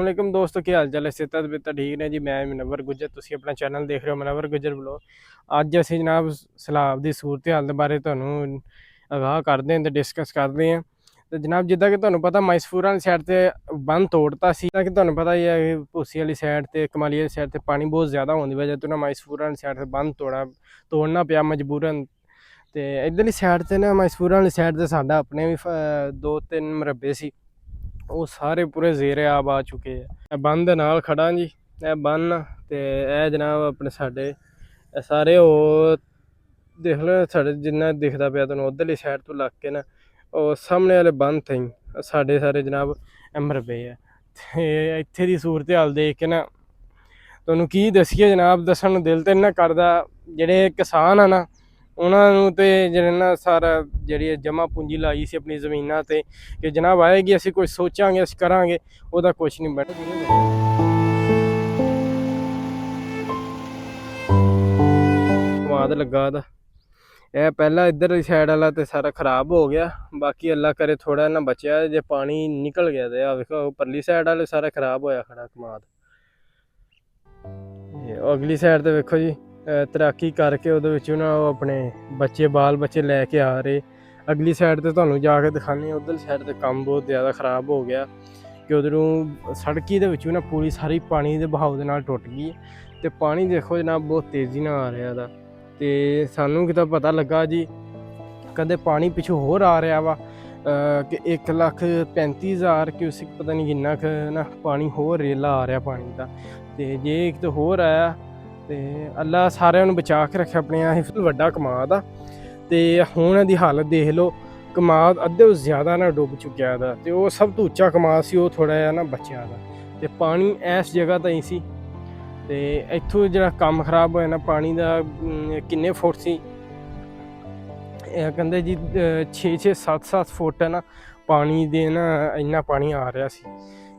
वालेकुम दोस्तों, की हाल चाल है? सेहत बेहतर ठीक ने जी। मैं मनवर गुजर, तुसीं अपना चैनल देख रहे हो मनवर गुजर ब्लॉग। अज असीं जनाब सैलाब की सूरत हाल के बारे तुहानूं आगाह करते हैं तो डिस्कस करते हैं। तो जनाब जिद्दां कि तुहानूं पता माइसपूरा वाली साइड से बंद तोड़ता सी, कि तुहानूं पता ही है कि भूसी वाली साइड ते कमाली वाली साइड ते पानी बहुत ज़्यादा होने की वजह तो ना माइसपूरा वाली साइड से बंद तोड़ना पिया मजबूरन। तो इधरली साइड से ना माइसपूरा वाली साइड से साडा अपने भी 2-3 मरबे सी, वो सारे पूरे जेरे आब आ चुके हैं। बंद दे नाल खड़ा जी, यह बन ते यह जनाब अपने साडे सारे वो देख लो साढ़े जिन्ना दिखता पाया तुहानूं उधरली साइड तो लग के ना वो सामने वाले बंद थे साढ़े सारे जनाब मरबे है। ते इत्थे दी सूरत हाल देख के ना तुहानूं की दस्सिए जनाब, दस्सण नूं दिल ते नहीं करदा। जेह्ड़े किसान आ ना उन्होंने तो ਜਿਹੜੇ ਨਾ ਸਾਰਾ ਜਿਹੜੀ ਜਮ੍ਹਾਂ ਪੂੰਜੀ ਲਾਈ ਸੀ ਆਪਣੀ ਜ਼ਮੀਨਾਂ ਤੇ ਕਿ ਜਨਾਬ ਆਏਗੀ, ਅਸੀਂ ਕੁਝ ਸੋਚਾਂਗੇ, ਅਸੀਂ ਕਰਾਂਗੇ, ਉਹਦਾ ਕੁਝ ਨਹੀਂ ਬਣਿਆ। ਕਮਾਦ ਲੱਗਾ ਦਾ ਇਹ ਪਹਿਲਾਂ ਇੱਧਰ ਦੀ ਸਾਈਡ ਵਾਲਾ ਤੇ ਸਾਰਾ ਖਰਾਬ ਹੋ ਗਿਆ, ਬਾਕੀ ਅੱਲਾ ਕਰੇ ਥੋੜਾ ਨਾ ਬਚਿਆ। ਜੇ ਪਾਣੀ ਨਿਕਲ ਗਿਆ ਤੇ ਆ ਵੇਖੋ ਪਰਲੀ ਸਾਈਡ ਵਾਲੇ ਸਾਰਾ ਖਰਾਬ ਹੋਇਆ ਖੜਾ ਕਮਾਦ। ਅਗਲੀ ਸਾਈਡ ਤੇ ਵੇਖੋ ਜੀ ਤੈਰਾਕੀ ਕਰਕੇ ਉਹਦੇ ਵਿੱਚ ਨਾ ਉਹ ਆਪਣੇ ਬੱਚੇ ਬਾਲ ਬੱਚੇ ਲੈ ਕੇ ਆ ਰਹੇ। ਅਗਲੀ ਸਾਈਡ ਤੇ ਤੁਹਾਨੂੰ ਜਾ ਕੇ ਦਿਖਾਉਂਦੇ ਹਾਂ, ਉਧਰਲੀ ਸਾਈਡ ਤੇ ਕੰਮ ਬਹੁਤ ਜ਼ਿਆਦਾ ਖਰਾਬ ਹੋ ਗਿਆ ਕਿ ਉਧਰੋਂ ਸੜਕੀ ਦੇ ਵਿੱਚੋਂ ਨਾ ਪੂਰੀ ਸਾਰੀ ਪਾਣੀ ਦੇ ਬਹਾਵ ਦੇ ਨਾਲ ਟੁੱਟ ਗਈ ਤੇ ਪਾਣੀ ਦੇਖੋ ਜਨਾਬ ਬਹੁਤ ਤੇਜ਼ੀ ਨਾਲ ਆ ਰਿਹਾ ਦਾ। ਤੇ ਸਾਨੂੰ ਕਿਤਾ ਪਤਾ ਲੱਗਾ ਜੀ ਕਹਿੰਦੇ ਪਾਣੀ ਪਿੱਛੋਂ ਹੋਰ ਆ ਰਿਹਾ ਵਾ ਕਿ 1,35,000 ਕਿਊਸਿਕ ਪਤਾ ਨਹੀਂ ਕਿੰਨਾ ਕੁ ਨਾ ਪਾਣੀ ਹੋਰ ਰੇਲਾ ਆ ਰਿਹਾ ਪਾਣੀ ਦਾ। ਤੇ ਜੇ ਇੱਕ ਤਾਂ ਹੋਰ ਆਇਆ ਤੇ ਅੱਲਾ ਸਾਰਿਆਂ ਨੂੰ ਬਚਾ ਕੇ ਰੱਖਿਆ ਆਪਣੇ ਹਿਫਜ਼। ਵੱਡਾ ਕਮਾਦ ਆ ਤੇ ਹੁਣ ਇਹਦੀ ਹਾਲਤ ਦੇਖ ਲਓ, ਕਮਾਦ ਅੱਧੇ ਤੋਂ ਜ਼ਿਆਦਾ ਨਾ ਡੁੱਬ ਚੁੱਕਿਆ ਦਾ ਤੇ ਉਹ ਸਭ ਤੋਂ ਉੱਚਾ ਕਮਾਦ ਸੀ, ਉਹ ਥੋੜਾ ਜਿਹਾ ਨਾ ਬਚਿਆ ਦਾ ਤੇ ਪਾਣੀ ਇਸ ਜਗ੍ਹਾ ਤਾਂ ਹੀ ਸੀ। ਤੇ ਇੱਥੋਂ ਜਿਹੜਾ ਕੰਮ ਖਰਾਬ ਹੋਇਆ ਨਾ ਪਾਣੀ ਦਾ ਕਿੰਨੇ ਫੁੱਟ ਸੀ, ਇਹ ਕਹਿੰਦੇ ਜੀ 6-6 7-7 ਫੁੱਟ ਹੈ ਨਾ ਪਾਣੀ ਦੇ ਨਾ ਇੰਨਾ ਪਾਣੀ ਆ ਰਿਹਾ ਸੀ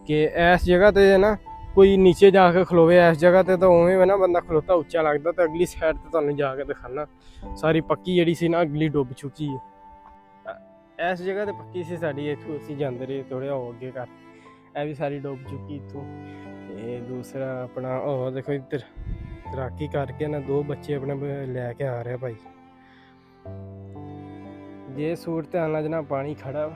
ਕਿ ਇਸ ਜਗ੍ਹਾ ਤੇ ਨਾ ਕੋਈ ਨੀਚੇ ਜਾ ਕੇ ਖਲੋਵੇ ਇਸ ਜਗ੍ਹਾ ਤੇ ਤਾਂ ਉਵੇਂ ਨਾ ਬੰਦਾ ਖਲੋਤਾ ਉੱਚਾ ਲੱਗਦਾ। ਤੇ ਅਗਲੀ ਸਾਈਡ ਤੇ ਤੁਹਾਨੂੰ ਜਾ ਕੇ ਦਿਖਾਣਾ ਸਾਰੀ ਪੱਕੀ ਜਿਹੜੀ ਸੀ ਨਾ ਅਗਲੀ ਡੁੱਬ ਚੁੱਕੀ ਹੈ। ਇਸ ਜਗ੍ਹਾ ਤੇ ਪੱਕੀ ਸੀ ਸਾਡੀ, ਇੱਥੋਂ ਅਸੀਂ ਜਾਂਦੇ ਰਹੇ ਥੋੜ੍ਹਾ ਹੋ ਅੱਗੇ ਕਰ, ਇਹ ਵੀ ਸਾਰੀ ਡੁੱਬ ਚੁੱਕੀ ਇੱਥੋਂ। ਤੇ ਦੂਸਰਾ ਆਪਣਾ ਉਹ ਦੇਖੋ ਇੱਧਰ ਤੈਰਾਕੀ ਕਰਕੇ ਨਾ 2 ਬੱਚੇ ਆਪਣੇ ਲੈ ਕੇ ਆ ਰਿਹਾ ਭਾਈ। ਜੇ ਸੂਰਤ ਹਾਲ ਨਾਲ ਜਨਾਬ ਪਾਣੀ ਖੜਾ